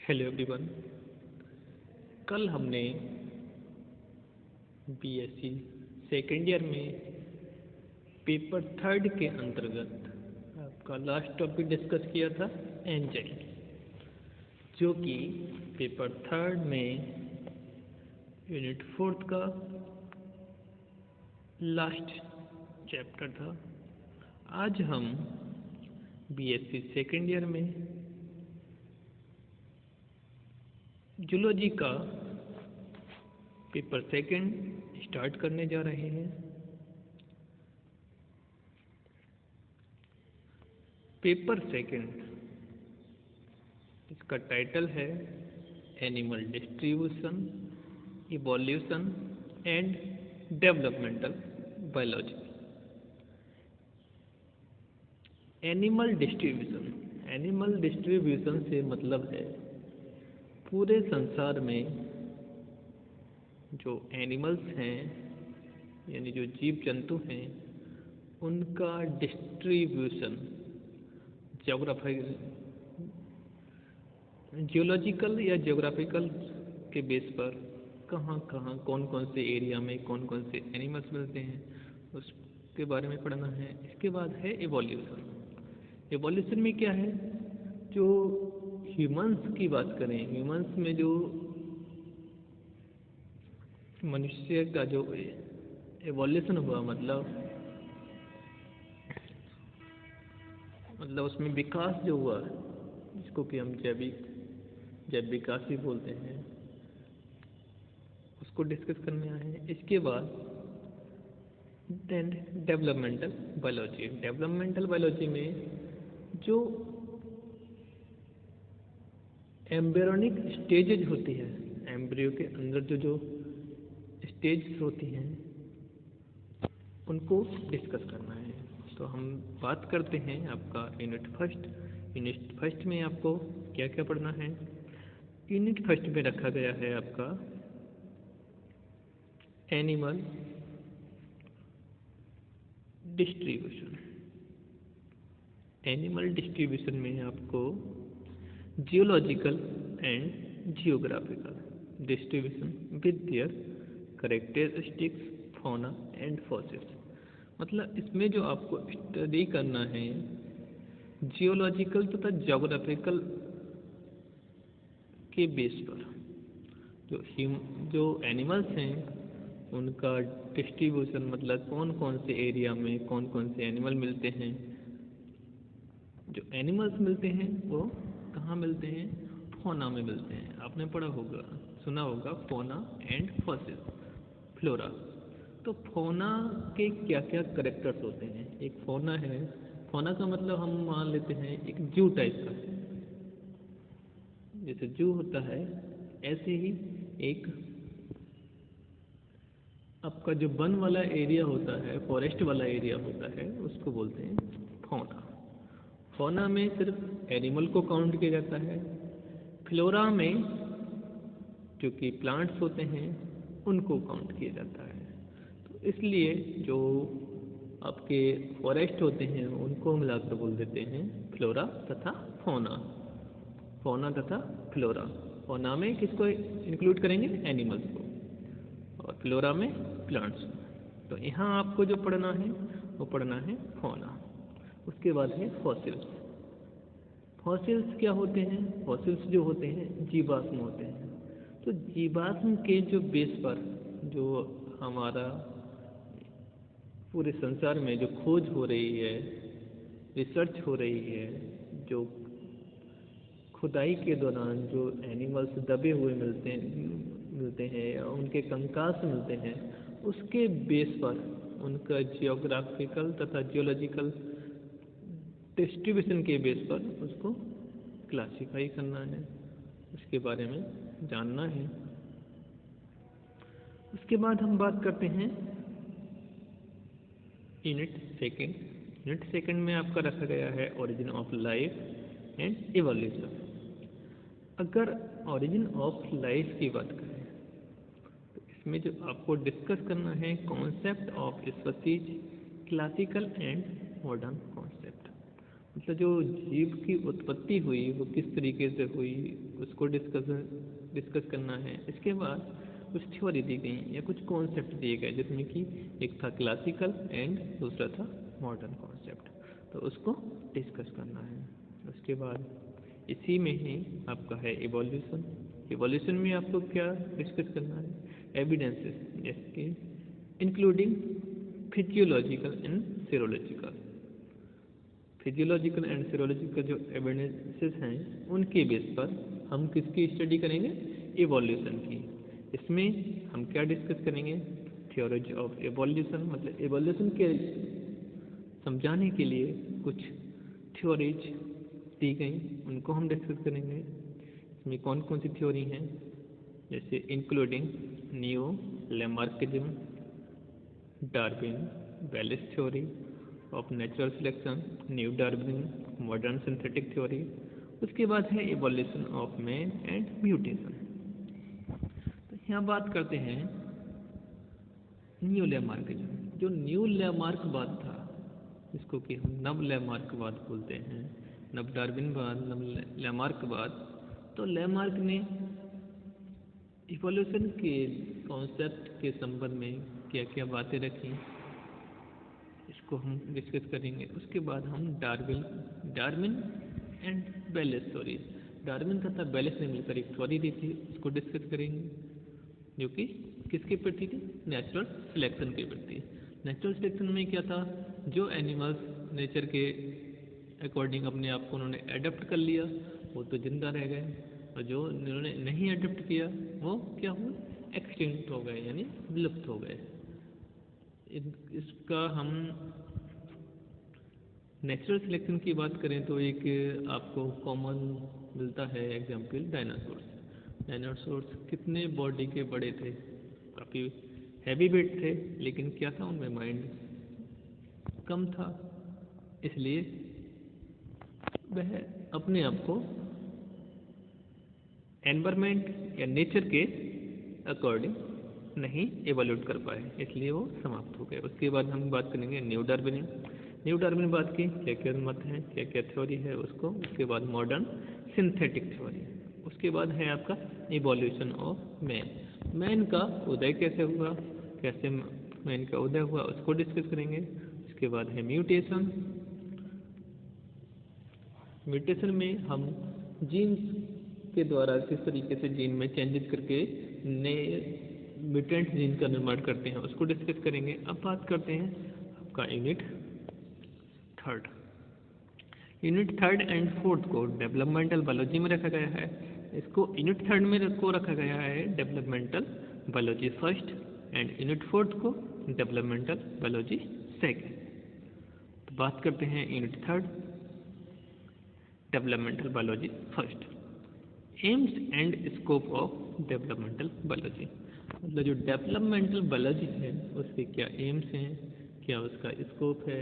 Hello everyone. कल हमने BSc second year में पेपर थर्ड के अंतर्गत आपका लास्ट टॉपिक डिस्कस किया था एंजाइम, जो कि पेपर थर्ड में यूनिट फोर्थ का लास्ट चैप्टर था। आज हम बीएससी सेकेंड ईयर में जूलॉजी का पेपर सेकंड स्टार्ट करने जा रहे हैं। पेपर सेकंड, इसका टाइटल है animal distribution, evolution and developmental biology. Animal distribution से मतलब है पूरे संसार में जो एनिमल्स हैं, यानी जो जीव जंतु हैं, उनका डिस्ट्रीब्यूशन जियोलॉजिकल या ज्योग्राफिकल के बेस पर कहाँ कहाँ कौन कौन से एरिया में कौन कौन से एनिमल्स मिलते हैं, उसके बारे में पढ़ना है। इसके बाद है इवोल्यूशन। इवोल्यूशन में क्या है, जो ह्यूमंस की बात करें, ह्यूमंस में जो मनुष्य का जो एवोल्यूशन हुआ, मतलब उसमें विकास जो हुआ, जिसको कि हम जैव विकास भी बोलते हैं, उसको डिस्कस करना है। इसके बाद डेवलपमेंटल बायोलॉजी। डेवलपमेंटल बायोलॉजी में जो एम्ब्रियोनिक स्टेजेज होती है, एम्ब्रियो के अंदर जो स्टेज होती हैं, उनको डिस्कस करना है। तो हम बात करते हैं आपका यूनिट फर्स्ट में आपको क्या क्या पढ़ना है। यूनिट फर्स्ट में रखा गया है आपका एनिमल डिस्ट्रीब्यूशन। एनिमल डिस्ट्रीब्यूशन में आपको geological and geographical distribution with their characteristics, fauna and fossils. मतलब इसमें जो आपको स्टडी करना है जियोलॉजिकल तथा ज्योग्राफिकल के बेस पर जो एनिमल्स हैं उनका डिस्ट्रीब्यूशन, मतलब कौन कौन से एरिया में कौन कौन से एनिमल मिलते हैं। जो एनिमल्स मिलते हैं वो कहाँ मिलते हैं, फौना में मिलते हैं। आपने सुना होगा फौना एंड फॉसिल, फ्लोरा। तो फौना के क्या क्या करेक्टर्स होते हैं। एक फौना है, फौना का मतलब हम मान लेते हैं एक जू टाइप का, जैसे जू होता है ऐसे ही एक आपका जो वन वाला एरिया होता है, फॉरेस्ट वाला एरिया होता है, उसको बोलते हैं फौना। फौना में सिर्फ एनिमल को काउंट किया जाता है। फ्लोरा में जो कि प्लांट्स होते हैं उनको काउंट किया जाता है। तो इसलिए जो आपके फॉरेस्ट होते हैं उनको मिलाकर बोल देते हैं फ्लोरा तथा फौना। फौना तथा फ्लोरा। फौना में किसको इंक्लूड करेंगे, एनिमल्स को, और फ्लोरा में प्लांट्स। तो यहाँ आपको जो पढ़ना है वो पढ़ना है फौना। उसके बाद है फॉसिल्स। फॉसिल्स क्या होते हैं, फॉसिल्स जो होते हैं जीवाश्म होते हैं। तो जीवाश्म के जो बेस पर जो हमारा पूरे संसार में जो खोज हो रही है, रिसर्च हो रही है, जो खुदाई के दौरान जो एनिमल्स दबे हुए मिलते हैं या उनके कंकास मिलते हैं, उसके बेस पर उनका जियोग्राफिकल तथा जियोलॉजिकल डिस्ट्रीब्यूशन के बेस पर उसको क्लासिफाई करना है, उसके बारे में जानना है। उसके बाद हम बात करते हैं यूनिट सेकंड में आपका रखा गया है origin of life and evolution. अगर ओरिजिन ऑफ लाइफ की बात करें तो इसमें जो आपको डिस्कस करना है concept of species, classical and modern concept. मतलब जो जीव की उत्पत्ति हुई वो किस तरीके से हुई उसको डिस्कस करना है। इसके बाद कुछ थ्योरी दी गई या कुछ कॉन्सेप्ट दिए गए, जिसमें कि एक था क्लासिकल एंड दूसरा था मॉडर्न कॉन्सेप्ट, तो उसको डिस्कस करना है। उसके बाद इसी में ही आपका है इवोल्यूशन। इवोल्यूशन में आपको क्या डिस्कस करना है? एविडेंसेस, जैसे कि including physiological and serological. Physiological and serological जो एविडेंसेस हैं उनके बेस पर हम किसकी स्टडी करेंगे? इवोल्यूशन की। इसमें हम क्या डिस्कस करेंगे? थ्योरीज ऑफ इवोल्यूशन, मतलब इवोल्यूशन के समझाने के लिए कुछ थ्योरीज दी गई, उनको हम डिस्कस करेंगे। इसमें कौन कौन सी थ्योरी हैं? जैसे including neo Lamarckism, Darwin, Wallace theory of natural selection, neo Darwin, modern synthetic theory. उसके बाद है evolution of man and mutation. तो यहाँ बात करते हैं न्यू लैमार्किज्म। जो न्यू लैमार्कवाद था, जिसको कि हम नव लैमार्कवाद बोलते हैं, नव डार्विनवाद, नव लैमार्कवाद। तो लैमार्क ने इवोल्यूशन के कॉन्सेप्ट के संबंध में क्या क्या बातें रखी, इसको हम डिस्कस करेंगे। उसके बाद हम Darwin and Wallace theory, Darwin तथा बेलिस ने मिलकर एक थ्योरी दी थी, उसको डिस्कस करेंगे, जो कि किसके प्रति थी? नेचुरल सिलेक्शन के प्रति। नेचुरल सिलेक्शन में क्या था? जो एनिमल्स नेचर के अकॉर्डिंग अपने आप को उन्होंने एडप्ट कर लिया वो तो जिंदा रह गए, और जो उन्होंने नहीं एडप्ट किया वो क्या हुआ? एक्सटिंक्ट हो गए, यानी विलुप्त हो गए। इसका हम नेचुरल सिलेक्शन की बात करें तो एक आपको कॉमन मिलता है एग्जाम्पल, डायनासोर्स। डायनासोर्स कितने बॉडी के बड़े थे? काफ़ी हैवी वेट थे, लेकिन क्या था उनमें? माइंड कम था, इसलिए वह अपने आप को एनवायरमेंट या नेचर के अकॉर्डिंग नहीं एवोल्यूट कर पाए, इसलिए वो समाप्त हो गए। उसके बाद हम बात करेंगे न्यू डार्विन। न्यू डार्विन बात की क्या क्या मत हैं, क्या क्या थ्योरी है उसको। उसके बाद मॉडर्न सिंथेटिक थ्योरी। उसके बाद है आपका इवोल्यूशन ऑफ मैन। मैन का उदय कैसे हुआ, कैसे मैन का उदय हुआ, उसको डिस्कस करेंगे। उसके बाद है म्यूटेशन। म्यूटेशन में हम जीन्स के द्वारा किस तरीके से जीन में चेंजेस करके नए म्यूटेंट जीन का निर्माण करते हैं, उसको डिस्कस करेंगे। अब बात करते हैं आपका unit third. Unit third and fourth को डेवलपमेंटल बायोलॉजी में रखा गया है। इसको यूनिट थर्ड में रखा गया है developmental biology first, and unit fourth को डेवलपमेंटल बायोलॉजी सेकेंड। तो बात करते हैं unit third, developmental biology first. AIIMS and scope of developmental biology, मतलब जो डेवलपमेंटल बायोलॉजी है उसके क्या एम्स हैं, क्या उसका स्कोप है।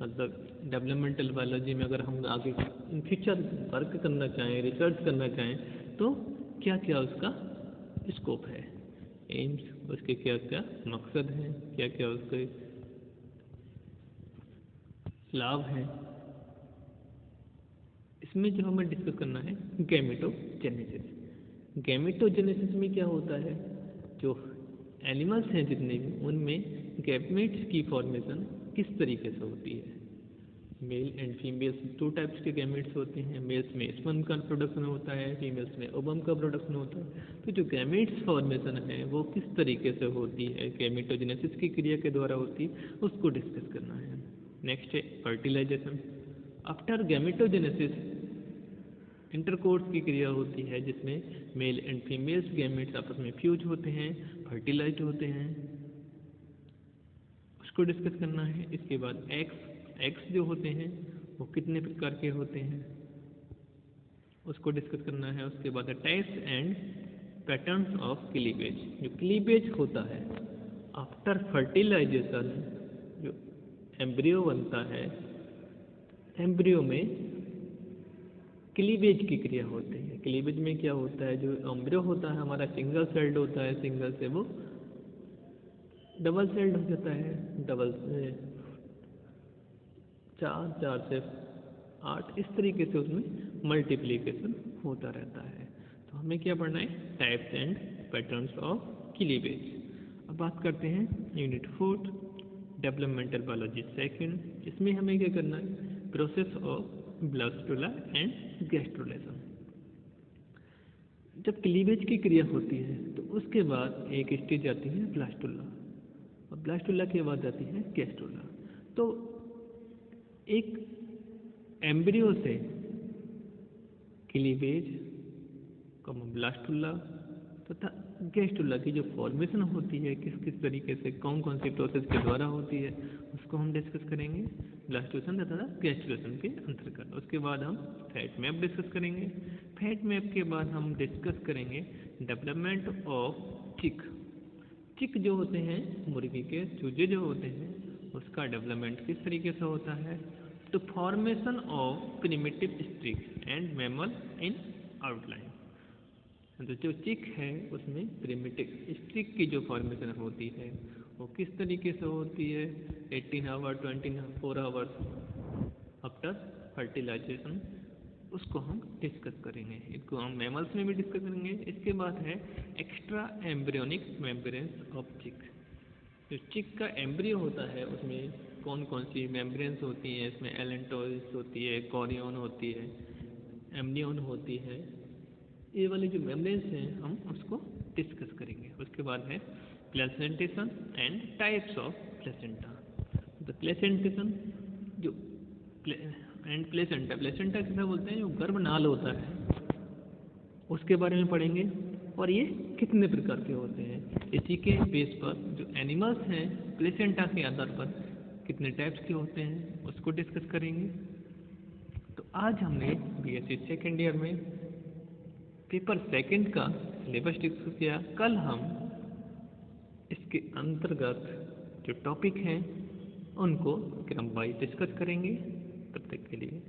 मतलब डेवलपमेंटल बायोलॉजी में अगर हम आगे इन फ्यूचर वर्क करना चाहें, रिसर्च करना चाहें, तो क्या क्या उसका स्कोप है, एम्स, उसके क्या क्या मकसद हैं, क्या क्या उसके लाभ हैं। इसमें जो हमें डिस्कस करना है गैमेटोजेनेसिस। गैमेटोजेनेसिस में क्या होता है? जो एनिमल्स हैं जितने भी, उनमें गैमेट्स की फॉर्मेशन किस तरीके से होती है। मेल एंड फीमेल्स दो टाइप्स के गैमेट्स होते हैं। मेल्स में स्पर्म का प्रोडक्शन होता है, फीमेल्स में ओवम का प्रोडक्शन होता है। तो जो गैमेट्स फॉर्मेशन है वो किस तरीके से होती है, गैमेटोजेनेसिस की क्रिया के द्वारा होती है, उसको डिस्कस करना है। नेक्स्ट है फर्टिलाइजेशन। आफ्टर गैमेटोजेनेसिस इंटरकोर्स की क्रिया होती है, जिसमें मेल एंड फीमेल्स गैमेट्स आपस में फ्यूज होते हैं, फर्टिलाइज होते हैं, उसको डिस्कस करना है। इसके बाद एग्स जो होते हैं वो कितने प्रकार के होते हैं, उसको डिस्कस करना है। उसके बाद types and patterns of cleavage. जो क्लीवेज होता है आफ्टर फर्टिलाइजेशन, जो एम्ब्रियो बनता है, एम्ब्रियो में क्लीवेज की क्रिया होती है। क्लीवेज में क्या होता है? जो एम्ब्रियो होता है हमारा सिंगल सेल्ड होता है, सिंगल से वो डबल सेल्ड हो जाता है, डबल से चार, चार से 8 इस तरीके से उसमें मल्टीप्लिकेशन होता रहता है। तो हमें क्या पढ़ना है? Types and patterns of cleavage. अब बात करते हैं यूनिट 4 डेवलपमेंटल बायोलॉजी सेकंड। इसमें हमें क्या करना है? Process of blastula and gastrulation. जब क्लीवेज की क्रिया होती है तो उसके बाद एक स्टेज आती है ब्लास्टुला, और ब्लास्टुला के बाद आती है गैस्ट्रुला। तो एक एम्ब्रियो से क्लीवेज, ब्लास्टुला तथा गैस्ट्रुला की जो फॉर्मेशन होती है किस किस तरीके से, कौन कौन सी प्रोसेस के द्वारा होती है, उसको हम डिस्कस करेंगे ब्लास्टोसन तथा गैस्ट्रुलेशन के अंतर्गत। उसके बाद हम फैट मैप डिस्कस करेंगे। फैट मैप के बाद हम डिस्कस करेंगे डेवलपमेंट ऑफ चिक। चिक जो होते हैं, मुर्गी के चूजे जो होते हैं, उसका डेवलपमेंट किस तरीके से होता है। तो formation of primitive streak and mammal in outline. तो जो चिक है उसमें प्रिमिटिव स्ट्रिक की जो फॉर्मेशन होती है वो किस तरीके से होती है 18 आवर 24 आवर्स आफ्टर फर्टिलाइजेशन, उसको हम डिस्कस करेंगे। इसको हम मैमल्स में भी डिस्कस करेंगे। इसके बाद है एक्स्ट्रा एम्ब्रियोनिक मेम्ब्रेन्स ऑफ चिक। जो चिक का एम्ब्रियो होता है उसमें कौन कौन सी मेम्ब्रेन्स होती हैं? इसमें एलेंटोइस होती है, कोरियन होती है, एमनियन होती है। ये वाली जो मेम्ब्रेन्स हैं हम उसको डिस्कस करेंगे। उसके बाद है placentation and types of placenta. The placentation जो एंड प्लेसेंटा, प्लेसेंटा किसे बोलते हैं? जो गर्भनाल होता है उसके बारे में पढ़ेंगे, और ये कितने प्रकार के होते हैं। इसी के बेस पर जो एनिमल्स हैं प्लेसेंटा के आधार पर कितने टाइप्स के होते हैं उसको डिस्कस करेंगे। तो आज हमने बीएससी सेकेंड ईयर में पेपर सेकंड का सिलेबस डिस्कस किया। कल हम इसके अंतर्गत जो टॉपिक हैं उनको क्रम वाइज डिस्कस करेंगे। तब तक के लिए